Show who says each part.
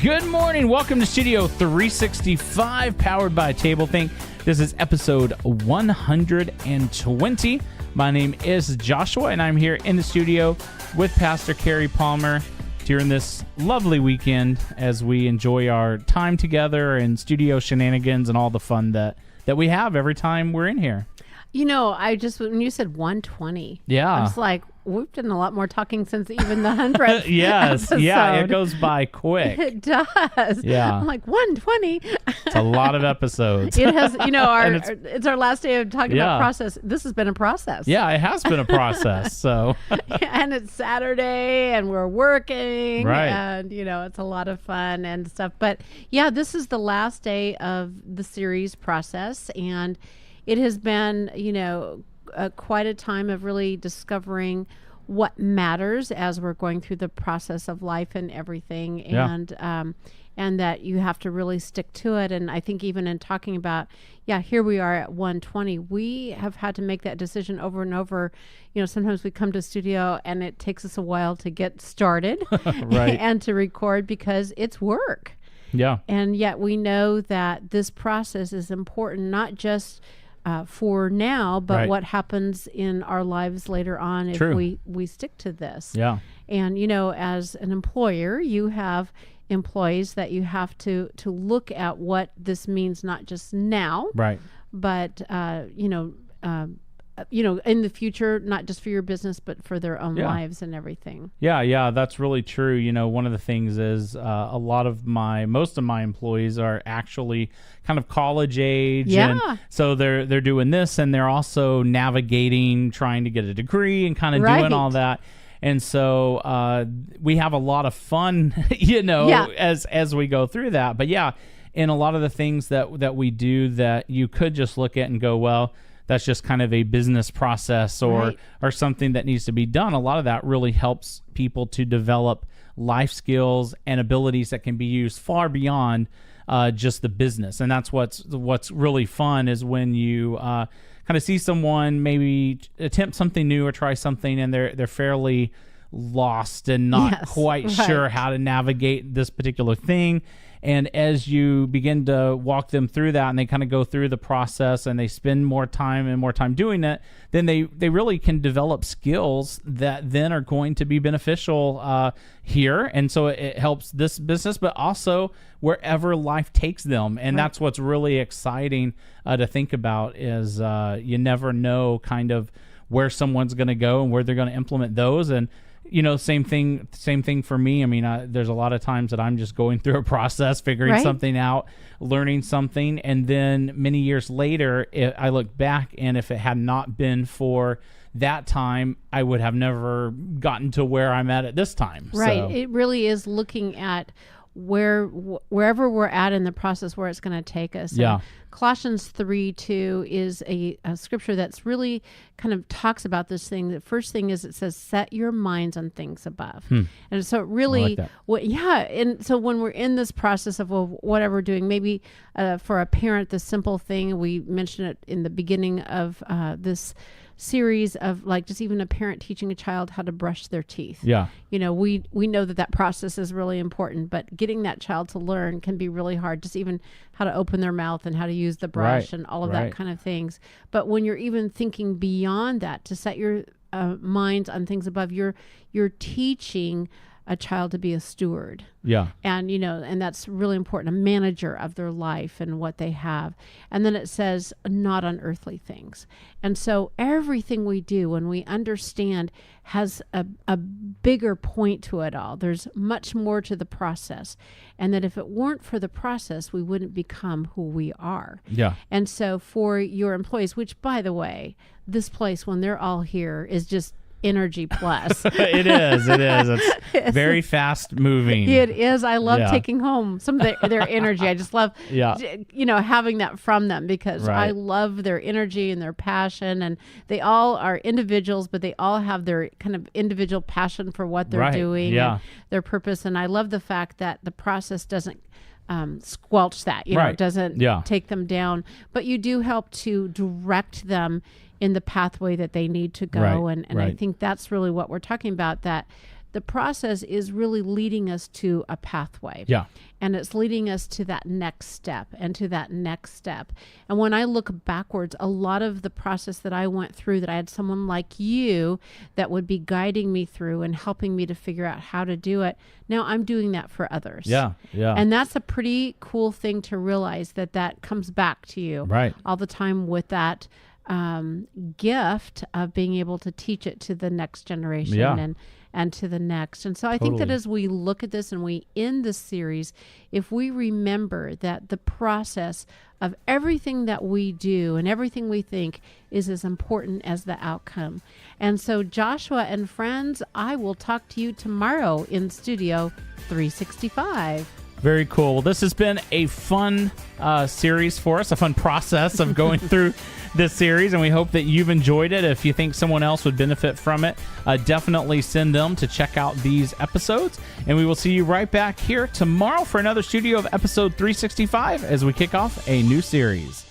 Speaker 1: Good morning. Welcome to Studio 365, powered by Tablethink. This is episode 120. My name is Joshua, and I'm here in the studio with Pastor Kerrie Palmer during this lovely weekend as we enjoy our time together and studio shenanigans and all the fun that we have every time we're in here.
Speaker 2: You know, when you said 120, I was like, we've done a lot more talking since even the 100th
Speaker 1: Yes,
Speaker 2: episode.
Speaker 1: yeah, it goes by quick.
Speaker 2: It does.
Speaker 1: Yeah.
Speaker 2: I'm like, 120?
Speaker 1: It's a lot of episodes.
Speaker 2: It has, it's our last day of talking about
Speaker 1: Yeah.
Speaker 2: process. This has been a process.
Speaker 1: Yeah, it has been a process, so.
Speaker 2: And it's Saturday, and we're working,
Speaker 1: Right.
Speaker 2: and, it's a lot of fun and stuff. But, yeah, this is the last day of the series process, and it has been, quite a time of really discovering what matters as we're going through the process of life and everything.
Speaker 1: Yeah.
Speaker 2: And that you have to really stick to it. And I think even in talking about, here we are at 120, we have had to make that decision over and over. Sometimes we come to studio and it takes us a while to get started
Speaker 1: Right.
Speaker 2: and to record because it's work.
Speaker 1: Yeah.
Speaker 2: And yet we know that this process is important, not just for now, but
Speaker 1: Right.
Speaker 2: what happens in our lives later on if
Speaker 1: True.
Speaker 2: we stick to this.
Speaker 1: Yeah.
Speaker 2: And, as an employer, you have employees that you have to look at what this means, not just now,
Speaker 1: Right.
Speaker 2: but, in the future, not just for your business, but for their own lives and everything.
Speaker 1: Yeah, that's really true. One of the things is most of my employees are actually kind of college age.
Speaker 2: Yeah.
Speaker 1: And so they're doing this, and they're also navigating, trying to get a degree and kind of
Speaker 2: Right.
Speaker 1: doing all that. And so we have a lot of fun, as we go through that. But in a lot of the things that we do that you could just look at and go, well, that's just kind of a business process or something that needs to be done. A lot of that really helps people to develop life skills and abilities that can be used far beyond just the business. And that's what's really fun is when you kind of see someone maybe attempt something new or try something and they're fairly lost and not quite sure how to navigate this particular thing. And as you begin to walk them through that and they kind of go through the process and they spend more time doing it, then they really can develop skills that then are going to be beneficial here. And so it helps this business, but also wherever life takes them. And that's what's really exciting to think about is you never know kind of where someone's going to go and where they're going to implement those. And same thing for me. I mean, there's a lot of times that I'm just going through a process, figuring something out, learning something. And then many years later, I look back and if it had not been for that time, I would have never gotten to where I'm at this time.
Speaker 2: Right.
Speaker 1: So.
Speaker 2: It really is looking at wherever we're at in the process, where it's going to take us.
Speaker 1: Yeah.
Speaker 2: And Colossians 3:2 is a scripture that's really kind of talks about this thing. The first thing is it says, set your minds on things above. And so it really,
Speaker 1: I like that.
Speaker 2: and so when we're in this process of whatever we're doing, maybe for a parent, the simple thing, we mentioned it in the beginning of this series of like just even a parent teaching a child how to brush their teeth.
Speaker 1: Yeah.
Speaker 2: We know that process is really important, but getting that child to learn can be really hard. Just even how to open their mouth and how to use the brush and all of that kind of things. But when you're even thinking beyond that, to set your minds on things above, you're teaching a child to be a steward.
Speaker 1: Yeah.
Speaker 2: And, and that's really important, a manager of their life and what they have. And then it says, not on earthly things. And so everything we do when we understand has a bigger point to it all. There's much more to the process. And that if it weren't for the process, we wouldn't become who we are.
Speaker 1: Yeah.
Speaker 2: And so for your employees, which by the way, this place, when they're all here, is just energy plus.
Speaker 1: It is. It's very fast moving.
Speaker 2: It is. I love taking home some of their energy. I just love, having that from them because I love their energy and their passion. And they all are individuals, but they all have their kind of individual passion for what they're doing and their purpose. And I love the fact that the process doesn't squelch that, it doesn't take them down, but you do help to direct them in the pathway that they need to go. And I think that's really what we're talking about, that the process is really leading us to a pathway.
Speaker 1: Yeah.
Speaker 2: And it's leading us to that next step and to that next step. And when I look backwards, a lot of the process that I went through, that I had someone like you that would be guiding me through and helping me to figure out how to do it. Now I'm doing that for others.
Speaker 1: Yeah. Yeah.
Speaker 2: And that's a pretty cool thing to realize, that comes back to you all the time with that gift of being able to teach it to the next generation and to the next. And so I think that as we look at this and we end this series, if we remember that the process of everything that we do and everything we think is as important as the outcome. And so Joshua and friends, I will talk to you tomorrow in Studio 365.
Speaker 1: Very cool. Well, this has been a fun series for us, a fun process of going through this series, and we hope that you've enjoyed it. If you think someone else would benefit from it, definitely send them to check out these episodes, and we will see you right back here tomorrow for another studio of episode 365 as we kick off a new series.